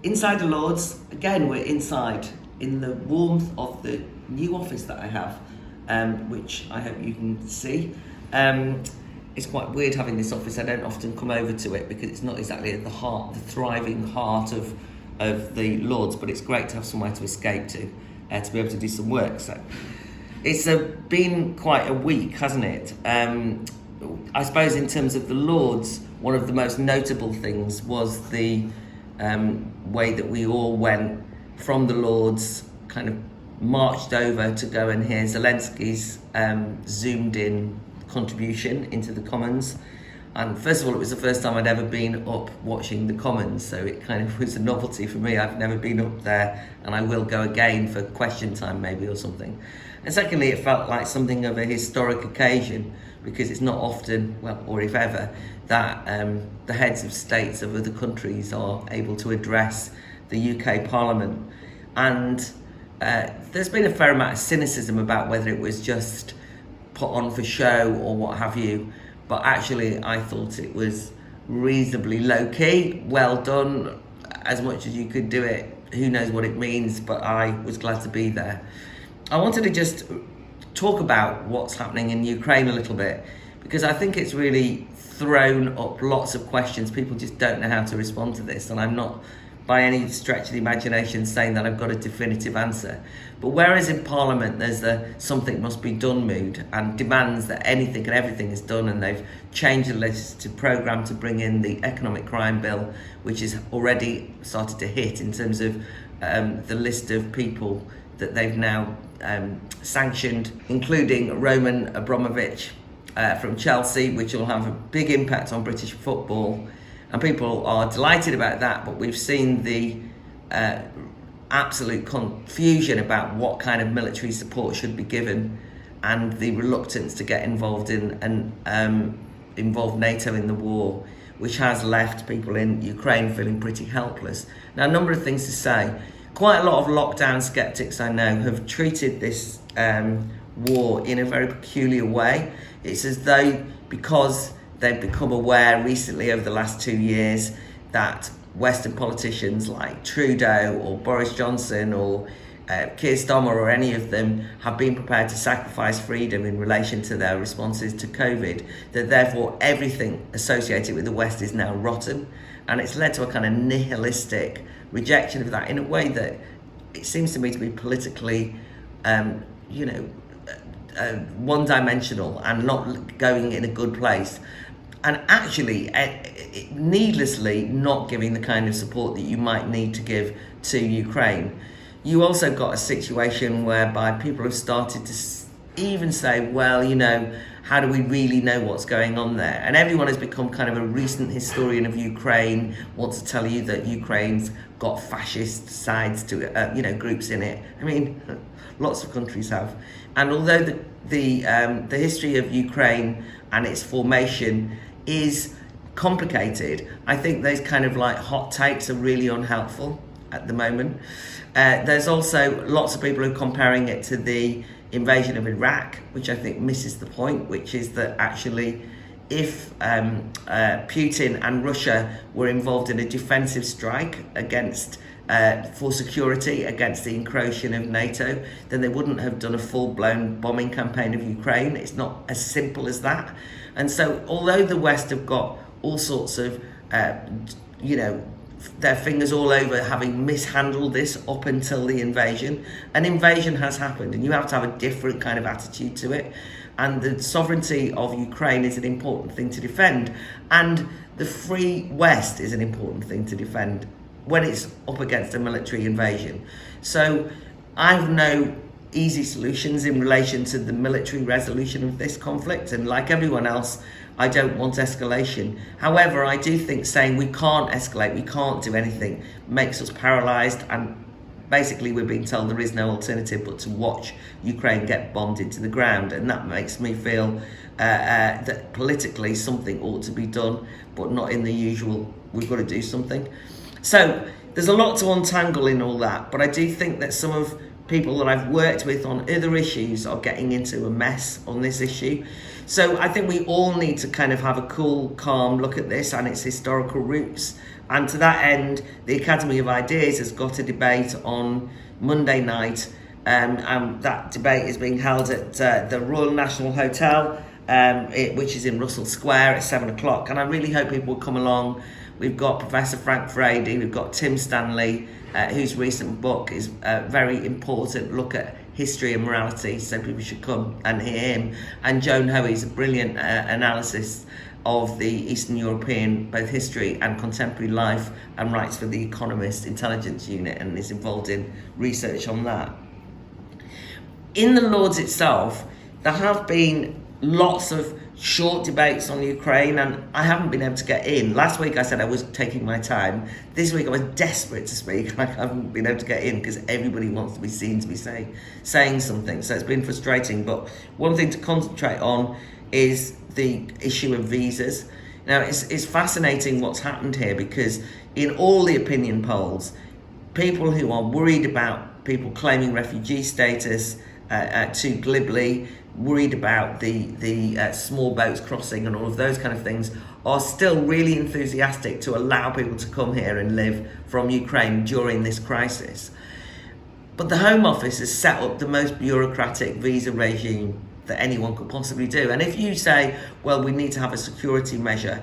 inside the Lords, again, we're inside in the warmth of the new office that I have, which I hope you can see. It's quite weird having this office. I don't often come over to it because it's not exactly at the heart, the thriving heart of the Lords, but it's great to have somewhere to escape to be able to do some work. So it's been quite a week, hasn't it? I suppose in terms of the Lords, one of the most notable things was the way that we all went from the Lords, kind of marched over to go and hear Zelensky's zoomed in contribution into the Commons. And first of all, it was the first time I'd ever been up watching the Commons, so it kind of was a novelty for me. I've never been up there, and I will go again for question time maybe or something. And secondly, it felt like something of a historic occasion, because it's not often, well, or if ever, that the heads of states of other countries are able to address the UK Parliament. And there's been a fair amount of cynicism about whether it was just put on for show or what have you, but actually I thought it was reasonably low-key, well done, as much as you could do it. Who knows what it means, but I was glad to be there. I wanted to just talk about what's happening in Ukraine a little bit, because I think it's really thrown up lots of questions. People just don't know how to respond to this, and I'm not by any stretch of the imagination saying that I've got a definitive answer. But whereas in Parliament there's the something must be done mood and demands that anything and everything is done, and they've changed the legislative programme to bring in the economic crime bill, which has already started to hit in terms of the list of people that they've now sanctioned, including Roman Abramovich from Chelsea, which will have a big impact on British football. And people are delighted about that, but we've seen the absolute confusion about what kind of military support should be given, and the reluctance to get involved in and involve NATO in the war, which has left people in Ukraine feeling pretty helpless. Now, a number of things to say. Quite a lot of lockdown skeptics I know have treated this war in a very peculiar way. It's as though, because they've become aware recently over the last 2 years that Western politicians like Trudeau or Boris Johnson or Keir Starmer or any of them have been prepared to sacrifice freedom in relation to their responses to COVID, that therefore everything associated with the West is now rotten. And it's led to a kind of nihilistic rejection of that in a way that it seems to me to be politically, one-dimensional and not going in a good place. And actually, needlessly not giving the kind of support that you might need to give to Ukraine. You also got a situation whereby people have started to even say, well, how do we really know what's going on there? And everyone has become kind of a recent historian of Ukraine, wants to tell you that Ukraine's got fascist sides to it, groups in it. I mean, lots of countries have. And although the history of Ukraine and its formation is complicated, I think those kind of like hot takes are really unhelpful at the moment. There's also lots of people who are comparing it to the invasion of Iraq, which I think misses the point, which is that actually if Putin and Russia were involved in a defensive strike against for security against the encroaching of NATO, then they wouldn't have done a full-blown bombing campaign of Ukraine. It's not as simple as that. And so although the West have got all sorts of, their fingers all over having mishandled this up until the invasion, an invasion has happened, and you have to have a different kind of attitude to it. And the sovereignty of Ukraine is an important thing to defend. And the free West is an important thing to defend when it's up against a military invasion. So I have no easy solutions in relation to the military resolution of this conflict, and like everyone else, I don't want escalation. However, I do think saying we can't escalate, we can't do anything, makes us paralysed, and basically we're being told there is no alternative but to watch Ukraine get bombed into the ground, and that makes me feel that politically something ought to be done, but not in the usual, we've got to do something. So there's a lot to untangle in all that, but I do think that some of people that I've worked with on other issues are getting into a mess on this issue. So I think we all need to kind of have a cool, calm look at this and its historical roots. And to that end, the Academy of Ideas has got a debate on Monday night, and that debate is being held at the Royal National Hotel, which is in Russell Square at 7 o'clock. And I really hope people will come along. We've got Professor Frank Frady, we've got Tim Stanley, whose recent book is a very important look at history and morality, so people should come and hear him. And Joan Hoey's a brilliant analysis of the Eastern European, both history and contemporary life, and writes for The Economist Intelligence Unit and is involved in research on that. In the Lords itself, there have been lots of short debates on Ukraine, and I haven't been able to get in. Last week I said I was taking my time. This week I was desperate to speak, and I haven't been able to get in because everybody wants to be seen to be saying something. So it's been frustrating. But one thing to concentrate on is the issue of visas. Now it's fascinating what's happened here, because in all the opinion polls, people who are worried about people claiming refugee status too glibly, worried about the small boats crossing and all of those kind of things, are still really enthusiastic to allow people to come here and live from Ukraine during this crisis. But the Home Office has set up the most bureaucratic visa regime that anyone could possibly do. And if you say, well, we need to have a security measure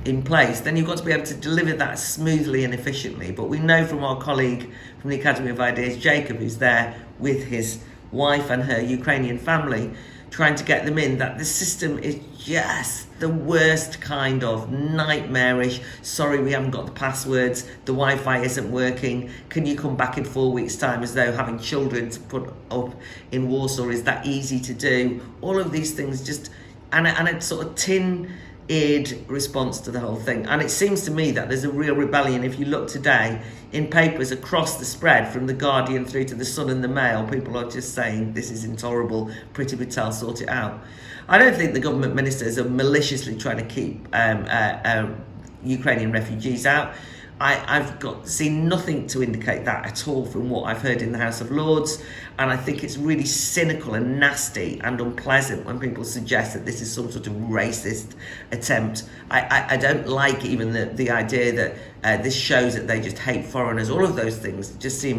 in place, then you've got to be able to deliver that smoothly and efficiently. But we know from our colleague from the Academy of Ideas, Jacob, who's there with his wife and her Ukrainian family, trying to get them in, that the system is just the worst kind of nightmarish. Sorry, we haven't got the passwords, the Wi-Fi isn't working, can you come back in 4 weeks' time, as though having children to put up in Warsaw is that easy to do. All of these things just, and a sort of tin-eared response to the whole thing. And it seems to me that there's a real rebellion. If you look today in papers across the spread, from The Guardian through to The Sun and The Mail, people are just saying this is intolerable, Priti Patel, sort it out. I don't think the government ministers are maliciously trying to keep Ukrainian refugees out. I've seen nothing to indicate that at all from what I've heard in the House of Lords, and I think it's really cynical and nasty and unpleasant when people suggest that this is some sort of racist attempt. I don't like even the idea that this shows that they just hate foreigners. All of those things just seem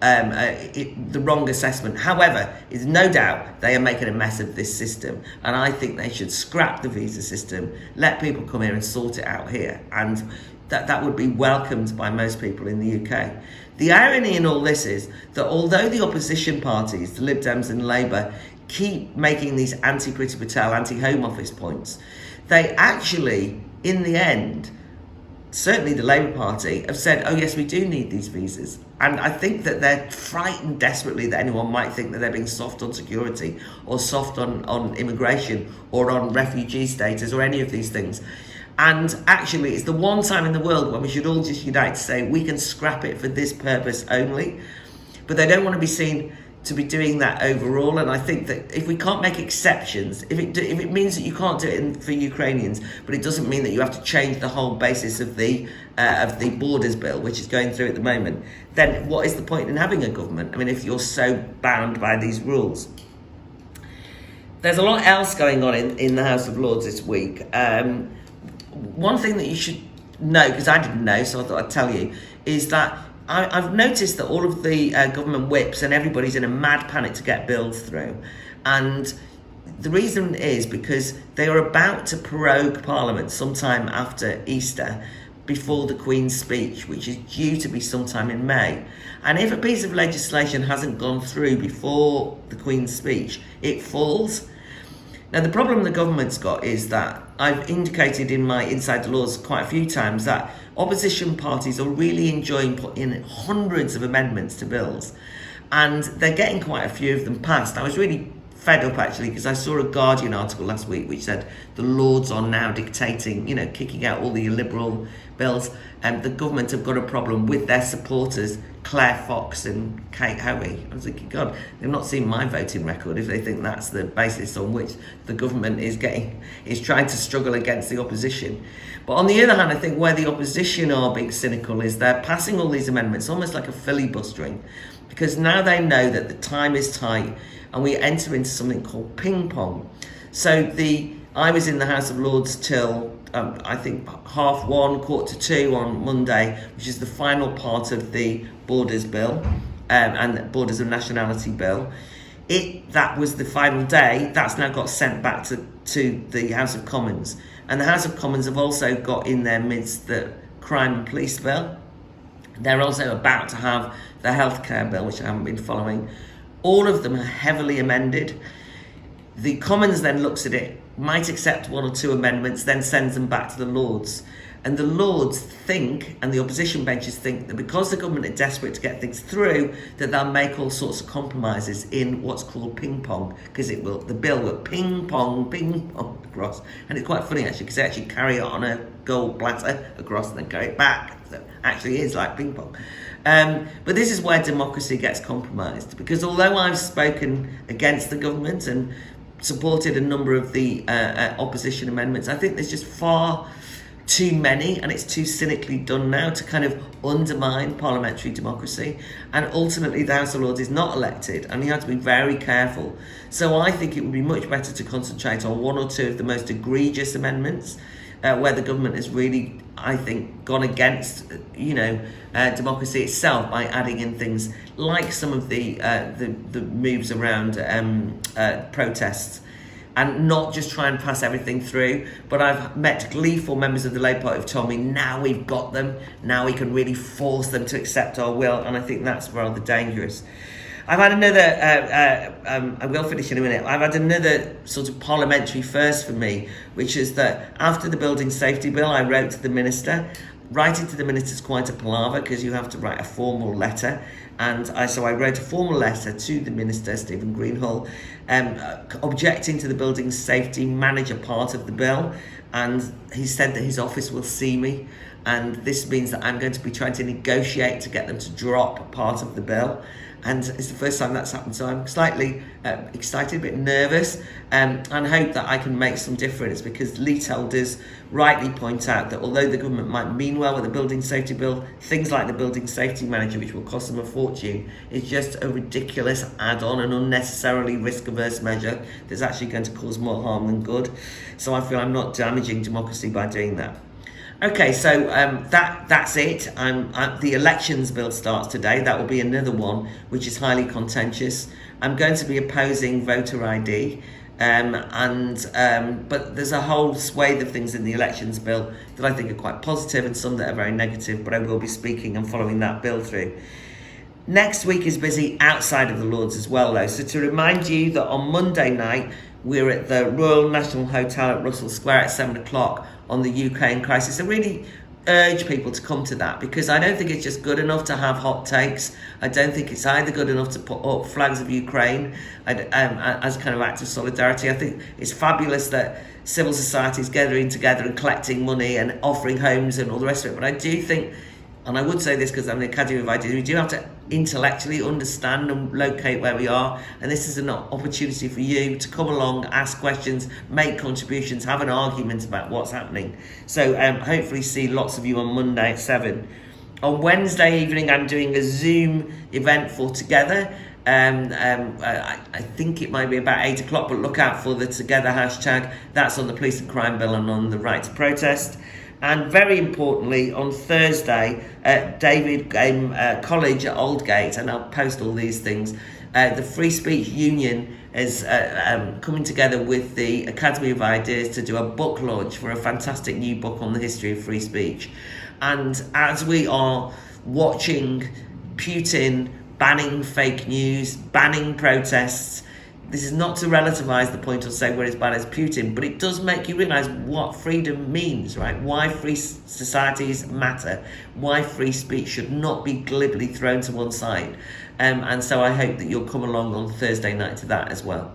the wrong assessment. However, there's no doubt they are making a mess of this system, and I think they should scrap the visa system, let people come here and sort it out here, and that would be welcomed by most people in the UK. The irony in all this is that although the opposition parties, the Lib Dems and Labour, keep making these anti-Priti Patel, anti-Home Office points, they actually, in the end, certainly the Labour Party, have said, oh yes, we do need these visas. And I think that they're frightened desperately that anyone might think that they're being soft on security or soft on immigration or on refugee status or any of these things. And actually, it's the one time in the world when we should all just unite to say we can scrap it for this purpose only. But they don't want to be seen to be doing that overall. And I think that if we can't make exceptions, if it means that you can't do it for Ukrainians, but it doesn't mean that you have to change the whole basis of the Borders Bill, which is going through at the moment, then what is the point in having a government? I mean, if you're so bound by these rules. There's a lot else going on in the House of Lords this week. One thing that you should know, because I didn't know, so I thought I'd tell you, is that I've noticed that all of the government whips and everybody's in a mad panic to get bills through. And the reason is because they are about to prorogue Parliament sometime after Easter, before the Queen's speech, which is due to be sometime in May. And if a piece of legislation hasn't gone through before the Queen's speech, it falls. Now, the problem the government's got is that I've indicated in my Inside the Laws quite a few times that opposition parties are really enjoying putting in hundreds of amendments to bills, and they're getting quite a few of them passed. I was really fed up, actually, because I saw a Guardian article last week which said the Lords are now dictating, kicking out all the liberal bills, and the government have got a problem with their supporters, Claire Fox and Kate Hoey. I was thinking, God, they've not seen my voting record if they think that's the basis on which the government is trying to struggle against the opposition. But on the other hand, I think where the opposition are being cynical is they're passing all these amendments almost like a filibustering, because now they know that the time is tight and we enter into something called ping pong. So I was in the House of Lords till I think 1:30, 1:45 on Monday, which is the final part of the Borders Bill and the Borders of Nationality Bill. That was the final day. That's now got sent back to the House of Commons. And the House of Commons have also got in their midst the Crime and Police Bill. They're also about to have the Healthcare Bill, which I haven't been following. All of them are heavily amended. The Commons then looks at it, might accept one or two amendments, then sends them back to the Lords. And the Lords think, and the opposition benches think, that because the government are desperate to get things through, that they'll make all sorts of compromises in what's called ping pong, because the bill will ping pong across. And it's quite funny actually, because they actually carry it on a gold platter across and then carry it back. So it actually is like ping pong. But this is where democracy gets compromised, because although I've spoken against the government and supported a number of the opposition amendments, I think there's just far too many, and it's too cynically done now to kind of undermine parliamentary democracy. And ultimately the House of Lords is not elected, and you have to be very careful. So I think it would be much better to concentrate on one or two of the most egregious amendments where the government has really, I think, gone against democracy itself by adding in things like some of the moves around protests, and not just try and pass everything through. But I've met gleeful members of the Labour Party who've told me, now we've got them, now we can really force them to accept our will, and I think that's rather dangerous. I've had another, I will finish in a minute, I've had another sort of parliamentary first for me, which is that after the Building Safety Bill, I wrote to the Minister. Writing to the Minister is quite a palaver, because you have to write a formal letter. And so I wrote a formal letter to the Minister, Stephen Greenhalgh, objecting to the building safety manager part of the bill. And he said that his office will see me. And this means that I'm going to be trying to negotiate to get them to drop part of the bill. And it's the first time that's happened. So I'm slightly excited, a bit nervous, and hope that I can make some difference, because leaseholders rightly point out that although the government might mean well with the building safety bill, things like the building safety manager, which will cost them a fortune, is just a ridiculous add-on and unnecessarily risk-averse measure that's actually going to cause more harm than good. So I feel I'm not damaging democracy by doing that. Okay, so that's it. The elections bill starts today. That will be another one which is highly contentious. I'm going to be opposing voter ID, but there's a whole swathe of things in the elections bill that I think are quite positive and some that are very negative, but I will be speaking and following that bill through. Next week is busy outside of the Lords as well, though. So to remind you that on Monday night, we're at the Royal National Hotel at Russell Square at 7 o'clock on the UK in crisis. I really urge people to come to that, because I don't think it's just good enough to have hot takes. I don't think it's either good enough to put up flags of Ukraine as a kind of act of solidarity. I think it's fabulous that civil society is gathering together and collecting money and offering homes and all the rest of it. But I do think, and I would say this because I'm the Academy of Ideas, we do have to intellectually understand and locate where we are. And this is an opportunity for you to come along, ask questions, make contributions, have an argument about what's happening. So hopefully see lots of you on Monday at 7. On Wednesday evening, I'm doing a Zoom event for Together. I think it might be about 8 o'clock, but look out for the Together hashtag. That's on the police and crime bill and on the right to protest. And very importantly, on Thursday, David College at Aldgate, and I'll post all these things, the Free Speech Union is coming together with the Academy of Ideas to do a book launch for a fantastic new book on the history of free speech. And as we are watching Putin banning fake news, banning protests, this is not to relativise the point or say we're as bad as Putin, but it does make you realise what freedom means, right? Why free societies matter, why free speech should not be glibly thrown to one side. And so I hope that you'll come along on Thursday night to that as well.